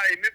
IMF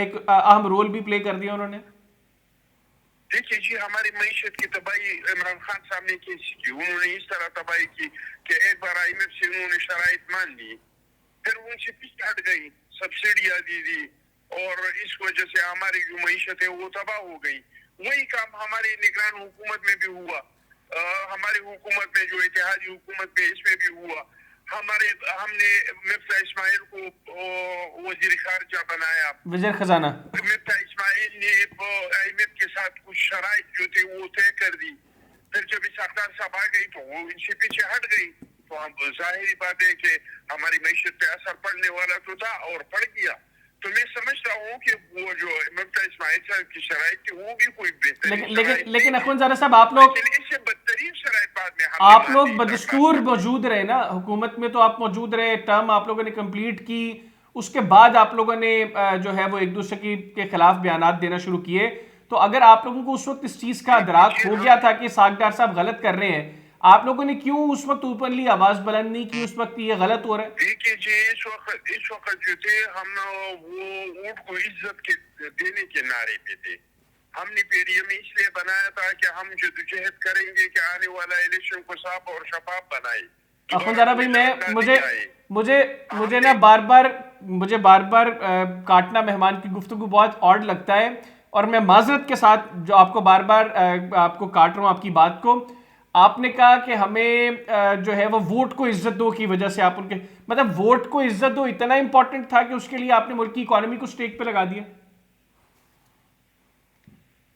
ایک اہم role بھی پلے کر دیا انہوں نے؟ دیکھیے جی، ہماری معیشت کی تباہی عمران خان صاحب نے کیسی کی؟ انہوں نے اس طرح تباہی کی کہ ایک بار IMF سے انہوں نے شرائط مان لی، پھر ان سے پیچھے ہٹ گئی، سبسڈیاں دی اور اس وجہ سے ہماری جو معیشت ہے وہ تباہ ہو گئی۔ وہی کام ہماری نگران حکومت میں بھی ہوا، ہماری حکومت میں جو اتحادی حکومت میں اس میں بھی ہوا۔ ہم نے مفتاح اسماعیل کو وزیر خارجہ بنایا، وزیر خزانہ۔ مفتاح اسماعیل نے IMF کے ساتھ کچھ شرائط جو تھے وہ طے کر دی، پھر جب اسحاق صاحب آ گئی تو وہ ان سے پیچھے ہٹ گئی، تو ہم ظاہری بات ہے کہ ہماری معیشت پہ اثر پڑنے والا تو تھا اور پڑ گیا۔ تو میں سمجھتا ہوں کہ وہ جو مفتاح اسماعیل صاحب کی شرائط تھی وہ بھی کوئی بہترین لیکن اخوانزادہ صاحب آپ لوگ اس سے بدترین شرائط بعد میں آپ لوگ بدستور موجود رہے نا، حکومت میں تو آپ موجود رہے، ٹرم آپ لوگوں نے کمپلیٹ کی، اس کے بعد آپ لوگوں نے جو ہے وہ ایک دوسرے کے خلاف بیانات دینا شروع کیے۔ تو اگر آپ لوگوں کو اس وقت اس چیز کا ادراک ہو گیا تھا کہ اسحاق ڈار صاحب غلط کر رہے ہیں، آپ لوگوں نے کیوں اس وقت اوپنلی آواز بلند نہیں کی اس وقت یہ غلط ہو رہا ہے؟ دیکھیے جی، اس وقت جو تھے ہم وہ اونٹ کو عزت کے دینے کے نعرے پہ تھے۔ ہم نے PDM اس لیے بنایا تھا کہ ہم جدوجہد کریں گے کہ آنے والا الیکشن کو صاف اور شفاف بنائے۔ اخوانزادہ بھائی مجھے نا بار بار کاٹنا مہمان کی گفتگو بہت آڈ لگتا ہے، اور میں معذرت کے ساتھ جو آپ کو بار بار آپ کو کاٹ رہا ہوں آپ کی بات کو۔ آپ نے کہا کہ ہمیں جو ہے وہ ووٹ کو عزت دو کی وجہ سے آپ ان کے مطلب ووٹ کو عزت دو اتنا امپورٹنٹ تھا کہ اس کے لیے آپ نے ملک کی اکانومی کو سٹیک پہ لگا دیا؟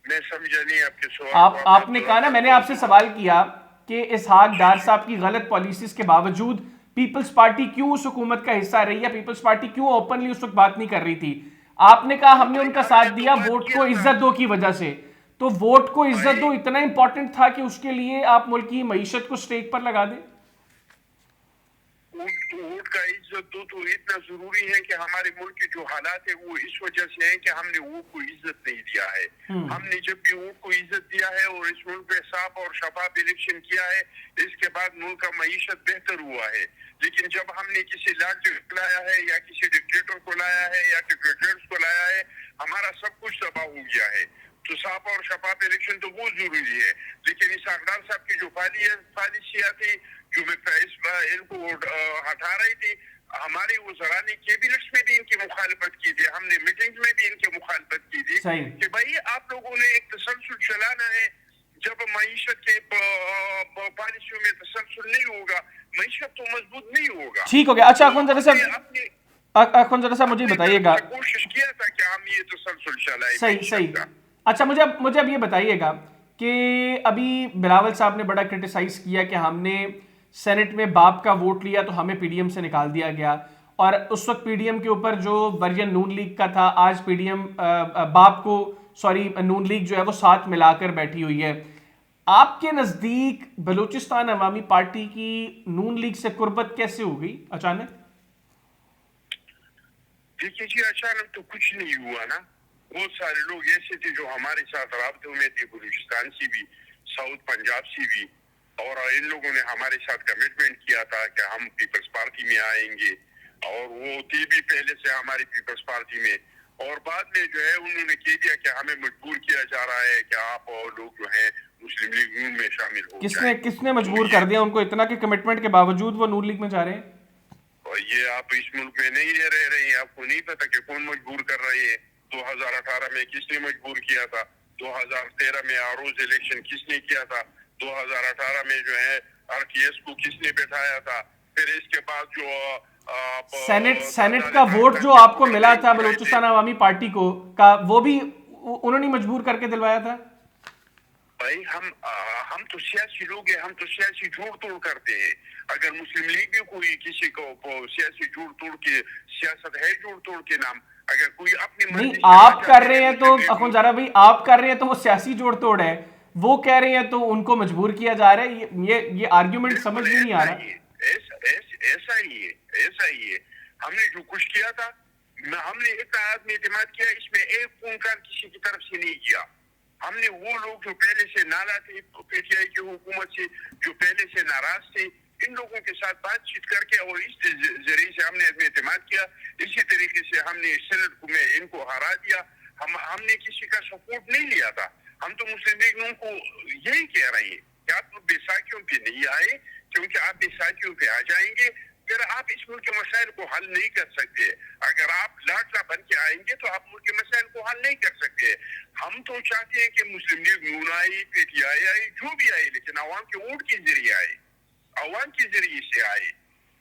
میں سمجھا نہیں آپ کے سوال۔ آپ نے کہا نا، میں نے آپ سے سوال کیا کہ اسحاق ڈار صاحب کی غلط پالیسیز کے باوجود پیپلز پارٹی کیوں اس حکومت کا حصہ رہی ہے، پیپلز پارٹی کیوں اوپنلی اس وقت بات نہیں کر رہی تھی؟ آپ نے کہا ہم نے ان کا ساتھ دیا ووٹ کو عزت دو کی وجہ سے۔ تو ووٹ کو عزت دو اتنا امپورٹنٹ تھا کہ اس کے لیے آپ ملک کی معیشت کو سٹیک پر لگا دیں؟ ووٹ کا عزت دو تو اتنا ضروری ہے کہ ہمارے ملک کے جو حالات ہیں وہ اس وجہ سے ہیں کہ ہم نے ووٹ کو عزت نہیں دیا ہے۔ ہم نے جب بھی ووٹ کو عزت دیا ہے اور اس ملک پہ صاف اور شفاف الیکشن کیا ہے، اس کے بعد ملک کا معیشت بہتر ہوا ہے۔ لیکن جب ہم نے کسی لاٹ کو لایا ہے یا کسی ڈکٹیٹر کو لایا ہے یا ڈکٹیٹرز کو لایا ہے، ہمارا سب کچھ تباہ ہو گیا ہے۔ تو صاف اور شفاف الیکشن تو بہت ضروری ہے، لیکن اسحاق ڈار صاحب کی جو پالیسیاں تھی جو ان کو ہٹا رہی تھی، ہمارے وزراء نے کیبنٹس میں بھی ان کی مخالفت کی تھی، ہم نے میٹنگز میں بھی ان کی مخالفت کی تھی کہ بھائی آپ لوگوں نے ایک تسلسل چلانا ہے۔ جب معیشت کے پالیسیوں میں تسلسل نہیں ہوگا، معیشت تو مضبوط نہیں ہوگا۔ ٹھیک ہو گیا۔ اچھا اخوانزادہ صاحب مجھے بتائیے گا، کوشش کیا تھا کہ ہم یہ تسلسل چلائیں۔ صحیح۔ اچھا مجھے اب یہ بتائیے گا کہ ابھی بلاول صاحب نے بڑا کرٹیسائز کیا کہ ہم نے سینٹ میں باپ کا ووٹ لیا تو ہمیں PDM سے نکال دیا گیا، اور اس وقت PDM کے اوپر جو ورژن نون لیگ کا تھا، آج PDM باپ کو نون لیگ جو ہے وہ ساتھ ملا کر بیٹھی ہوئی ہے۔ آپ کے نزدیک بلوچستان عوامی پارٹی کی نون لیگ سے قربت کیسے ہو گئی اچانک؟ دیکھیے جی، اچانک تو کچھ نہیں ہوا نا۔ بہت سارے لوگ ایسے تھے جو ہمارے ساتھ رابطوں میں تھے، بلوچستان سے بھی، ساؤتھ پنجاب سے بھی، اور ان لوگوں نے ہمارے ساتھ کمٹمنٹ کیا تھا کہ ہم پیپلز پارٹی میں آئیں گے، اور وہ تھے بھی پہلے سے ہماری پیپلز پارٹی میں، اور بعد میں جو ہے انہوں نے کہہ دیا کہ ہمیں مجبور کیا جا رہا ہے کہ آپ لوگ جو ہیں مسلم لیگ نون میں شامل ہو جائیں۔ کس نے مجبور کر دیا ان کو اتنا کہ کمٹمنٹ کے باوجود وہ نون لیگ میں جا رہے ہیں؟ اور یہ آپ اس ملک میں نہیں رہ رہے ہیں، آپ کو نہیں پتا کہ کون مجبور کر رہے ہیں۔ 2018 میں کس نے مجبور کیا تھا؟ 2013 میں آروز الیکشن کس نے کیا تھا؟ 2018 میں جو ہے RTS کو کس نے بٹھایا تھا؟ پھر اس کے بعد جو سینٹ کا ووٹ جو آپ کو ملا تھا بلوچستان عوامی پارٹی کو کا، وہ بھی انہوں نے مجبور کر کے دلوایا تھا؟ بھائی ہم تو سیاسی لوگ ہیں، ہم تو سیاسی جوڑ توڑ کرتے ہیں۔ اگر مسلم لیگ بھی کوئی کسی کو سیاسی جوڑ توڑ کے، سیاست ہے جوڑ توڑ کے نام، اگر کوئی اپنی نہیں آپ کر رہے ہیں تو اخوانزادہ بھائی آپ کر رہے ہیں تو وہ سیاسی جوڑ توڑ ہے، وہ کہہ رہے ہیں تو ان کو مجبور کیا جا رہا ہے، یہ آرگیومنٹ سمجھ میں نہیں آ رہا۔ ایسا ہی ہے۔ ہم نے جو کچھ کیا تھا، ہم نے اتحاد میں اعتماد کیا، اس میں ایک خونخار کسی کی طرف سے نہیں کیا۔ ہم نے وہ لوگ جو پہلے سے ناراض تھے PTI کی حکومت سے، جو پہلے سے ناراض تھے، ان لوگوں کے ساتھ بات چیت کر کے اور اس ذریعے سے ہم نے اعتماد کیا. اسی طریقے سے ہم نے سینٹ میں ان کو ہرا دیا. ہم نے کسی کا سپورٹ نہیں لیا تھا. ہم تو مسلم لیگ نون کو یہی کہہ رہے ہیں کہ آپ لوگ بیساکھیوں پہ نہیں آئے, کیونکہ آپ بیساکھیوں پہ آ جائیں گے پھر آپ اس ملک کے مسائل کو حل نہیں کر سکتے. اگر آپ لاٹلا بن کے آئیں گے تو آپ ملک کے مسائل کو حل نہیں کر سکتے. ہم تو چاہتے ہیں کہ مسلم league known I, P T I آئی, جو بھی آئے, لیکن عوام کے ووٹ کے ذریعے آئے, عوام کے ذریعے سے آئے,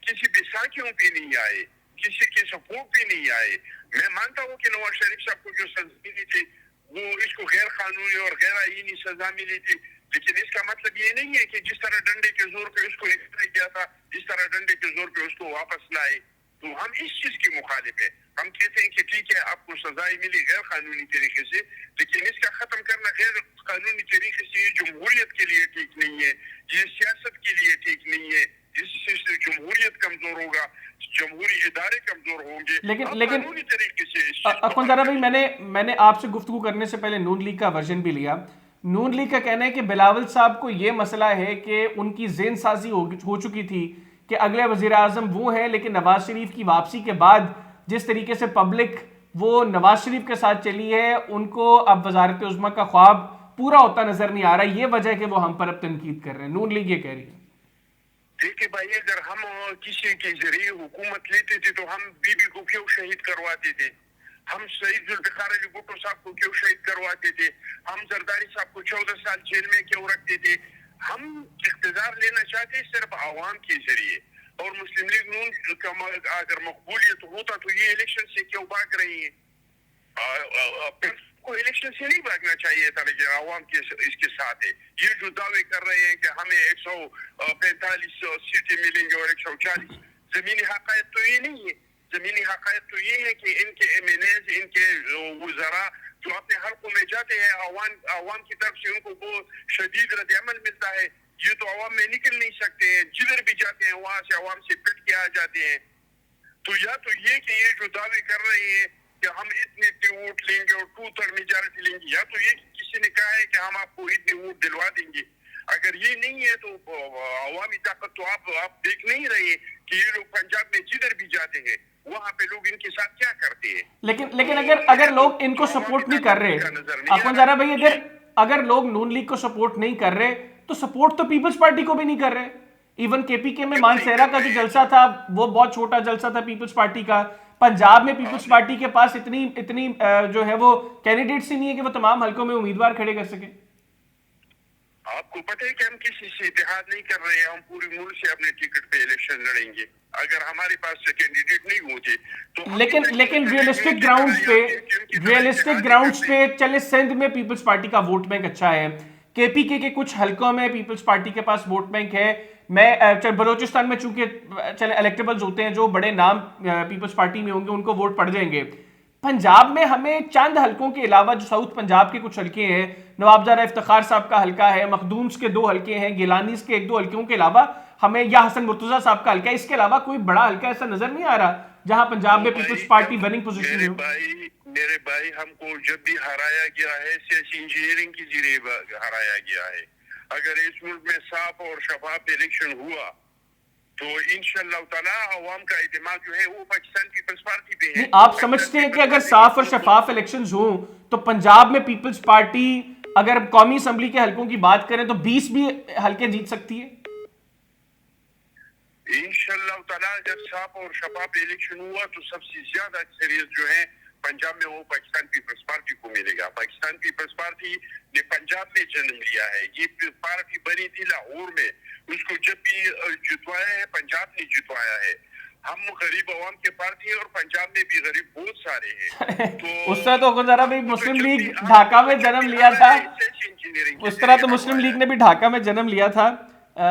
کسی بیساکھیوں پہ نہیں آئے, کسی کے سپورٹ پہ نہیں آئے. میں مانتا ہوں کہ نواز شریف صاحب کو جو سزا ملی تھی وہ اس کو غیر قانونی اور غیر آئینی سزا ملی تھی, لیکن اس کا مطلب یہ نہیں ہے کہ جس طرح ڈنڈے کے زور پہ اس کو اختیار کیا تھا جس طرح ڈنڈے کے زور پہ اس کو واپس لائے. تو ہم اس چیز کے مخالف ہیں. ہم کہتے ہیں کہ ٹھیک ہے آپ کو سزائیں ملی غیر قانونی طریقے سے, لیکن اس کا ختم کرنا غیر قانونی طریقے سے یہ جمہوریت کے لیے ٹھیک نہیں ہے, یہ سیاست کے لیے ٹھیک نہیں ہے. اس سے جمہوریت کمزور ہوگا, جمہوری ادارے کمزور ہوں گے. لیکن قانونی طریقے سے اخوان زارا بھائی, میں نے آپ سے گفتگو کرنے سے پہلے نون لیگ کا ورژن بھی لیا. نون لیگ کا کہنا ہے کہ بلاول صاحب کو یہ مسئلہ ہے کہ ان کی ذہن سازی ہو چکی تھی کہ اگلے وزیر اعظم وہ ہیں, لیکن نواز شریف کی واپسی کے بعد جس طریقے سے پبلک وہ نواز شریف کے ساتھ چلی ہے, ان کو اب وزارت عظمیٰ کا خواب پورا ہوتا نظر نہیں آ رہا. یہ وجہ ہے کہ وہ ہم پر اب تنقید کر رہے ہیں. نون لیگ یہ کہہ رہی ہے. دیکھیں بھائی, اگر ہم کسی کے ذریعے حکومت لیتے تھے تو ہم بی بی کو کیوں شہید کرواتے تھے, ہم سعید ذوالفقار علی بھٹو صاحب کو کیوں شہید کرواتے تھے, ہم زرداری صاحب کو 14 سال جیل میں کیوں رکھتے تھے. ہم اقتدار لینا چاہتے صرف عوام کے ذریعے, اور مسلم لیگ نون کا اگر مقبولیت ہوتا تو یہ الیکشن سے کیوں بھاگ رہی ہیں. کو الیکشن سے نہیں بھاگنا چاہیے تھا, لیکن عوام کے اس کے ساتھ ہے. یہ جو دعوے کر رہے ہیں کہ ہمیں 145 سیٹیں ملیں گے اور 140, زمینی حقائق تو یہ نہیں ہے. زمینی حقائق تو یہ ہے کہ ان کے ایم این ایز, ان کے وزراء جو اپنے حلقوں میں جاتے ہیں, عوام کی طرف سے ان کو بہت شدید رد عمل ملتا ہے. یہ تو عوام میں نکل نہیں سکتے ہیں, جدھر بھی جاتے ہیں وہاں سے عوام سے پٹ کے آ جاتے ہیں. تو یا تو یہ کہ یہ جو دعوے کر رہے ہیں کہ ہم اتنے ووٹ لیں گے اور 2/3 میجارٹی لیں گے, یا تو یہ کہ کسی نے کہا ہے کہ ہم آپ کو اتنے ووٹ دلوا دیں گے. اگر یہ نہیں ہے تو عوامی طاقت تو آپ دیکھ نہیں رہے کہ یہ لوگ پنجاب میں جدھر بھی جاتے ہیں وہاں پہ لوگ ان کے ساتھ کیا کرتے ہیں. لیکن اگر لوگ ان کو سپورٹ نہیں کر رہے, اخوان زارا بھائی, اگر لوگ نون لیگ کو سپورٹ نہیں کر رہے تو سپورٹ تو پیپلز پارٹی کو بھی نہیں کر رہے. ایون کے پی کے میں مانسیرا کا جو جلسہ تھا وہ بہت چھوٹا جلسہ تھا پیپلز پارٹی کا. پنجاب میں پیپلز پارٹی کے پاس اتنی جو ہے وہ کینڈیڈیٹس ہی نہیں ہے کہ وہ تمام حلقوں میں امیدوار کھڑے کر سکیں. آپ کو پتہ ہے کہ ہم کسی سے اتحاد نہیں کر رہے ہیں, ہم پوری ملک سے اپنے ٹکٹ پہ الیکشن لڑیں گے. اگر ہمارے پاس سے کینڈیڈیٹ نہیں ہوتے تو لیکن ریئلسٹک گراؤنڈز پہ چلے, سندھ میں پیپلز پارٹی کا ووٹ بینک اچھا ہے, کے پی کے کچھ حلقوں میں پیپلز پارٹی کے پاس ووٹ بینک ہے. میں بلوچستان میں چونکہ چلے الیکٹیبلز ہوتے ہیں, جو بڑے نام پیپلز پارٹی میں ہوں گے ان کو ووٹ پڑ جائیں گے. پنجاب میں ہمیں چند حلقوں کے علاوہ جو ساؤتھ پنجاب کے کچھ حلقے ہیں, نوابزارہ افتخار صاحب کا حلقہ ہے, مخدومز کے 2 حلقے ہیں, گیلانیز کے 1-2 حلقوں کے علاوہ ہمیں, یا حسن مرتضیٰ صاحب کا حلقہ ہے, اس کے علاوہ کوئی بڑا حلقہ ایسا نظر نہیں آ رہا جہاں پنجاب میں پیپلز پارٹی وننگ پوزیشن میں ہو. میرے بھائی, ہم کو جب بھی ہرایا گیا ہے سیاسی انجینئرنگ کے ذریعے ہرایا گیا ہے. اگر اس ملک میں صاف اور شفاف الیکشن ہوا تو انشاءاللہ تعالی عوام کا اعتماد جو ہے وہ پاکستان پیپلز پارٹی پہ ہے. آپ سمجھتے ہیں کہ اگر صاف اور شفاف الیکشنز ہوں تو پنجاب میں پیپلز پارٹی اگر قومی اسمبلی کے حلقوں کی بات کریں تو 20 بھی حلقے جیت سکتی ہے؟ انشاءاللہ تعالی اگر صاف اور شفاف الیکشن ہوا تو سب سے زیادہ اکثریت جو ہے پنجاب میں وہ پاکستان پیپلز پارٹی کو ملے گا. پاکستان پیپلز پارٹی نے پنجاب میں جنم لیا ہے. یہ پارٹی بنی تھی لاہور میں, اس کو جب بھی جتوایا ہے پنجاب نے جتوایا ہے. ہم غریب عوام کے پارٹی ہیں اور پنجاب میں بھی غریب بہت سارے ہیں. تو اس طرح تو ذرا بھی مسلم لیگ ڈھاکہ میں جنم لیا تھا, اس طرح تو مسلم لیگ نے بھی ڈھاکہ میں جنم لیا تھا,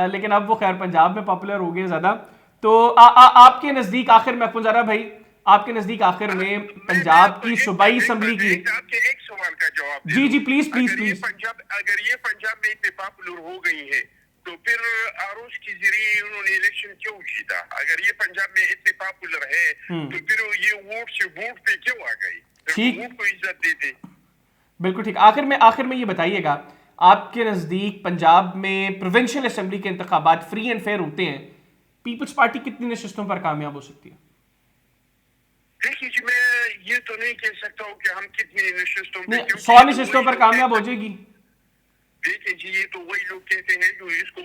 لیکن اب وہ خیر پنجاب میں پاپولر ہو گئے زیادہ. تو آپ کے نزدیک آخر میں اخوان زارا بھائی, آپ کے نزدیک آخر میں پنجاب کی صوبائی اسمبلی کی, آپ کے ایک سوال کا جواب جی پلیز. اگر یہ پنجاب میں اتنے پاپولر ہو گئی ہے تو پھر آروش کے ذریعے انہوں نے الیکشن کیوں جیتا؟ اگر یہ پنجاب میں اتنے پاپولر ہے تو پھر یہ ووٹ سے ووٹ پہ کیوں آ گئی؟ ووٹ کو عزت دیتے. بالکل ٹھیک. آخر میں یہ بتائیے گا, آپ کے نزدیک پنجاب میں پروونشل اسمبلی کے انتخابات فری اینڈ فیئر ہوتے ہیں پیپلز پارٹی کتنی نشستوں پر کامیاب ہو سکتی ہے؟ دیکھیے جی میں یہ تو نہیں کہہ سکتا ہوں کہ ہم کتنی نشستوں پہ، 100 نشستوں پر کامیاب ہو جائے گی. دیکھیں جی یہ تو وہی لوگ کہتے ہیں جو اس کو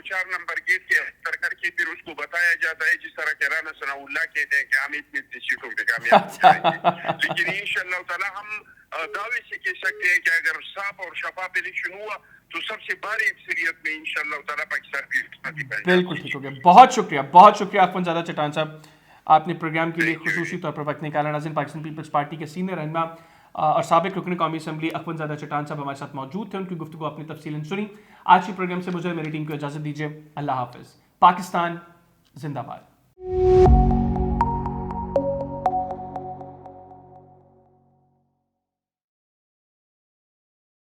4 نمبر گیٹ کے اندر کر کے پھر اس کو بتایا جاتا ہے، جس طرح کہ رانا ثناء اللہ کہتے ہیں کہ ہم اتنی سیٹوں پہ کامیاب ہو جائیں گے. لیکن انشاءاللہ تعالی ہم دعوے سے کہہ سکتے ہیں کہ اگر صاف اور شفاف الیکشن ہوا تو سب سے بڑی اکثریت میں انشاءاللہ تعالی پاکستان پیپلز پارٹی بالکل ٹھیک ہو گیا. بہت شکریہ اخوان زادہ چٹان صاحب، آپ نے پروگرام کے لیے خصوصی طور پر وقت نکالا. ناظرین، پاکستان پیپلز پارٹی کے سینئر رہنما اور سابق رکن قومی اسمبلی اخوان زادہ چٹان صاحب ہمارے ساتھ موجود تھے. ان کی گفتگو اپنی تفصیل سنی. آج کے پروگرام سے مجھے میری ٹیم کو اجازت دیجیے. اللہ حافظ. پاکستان زندہ باد.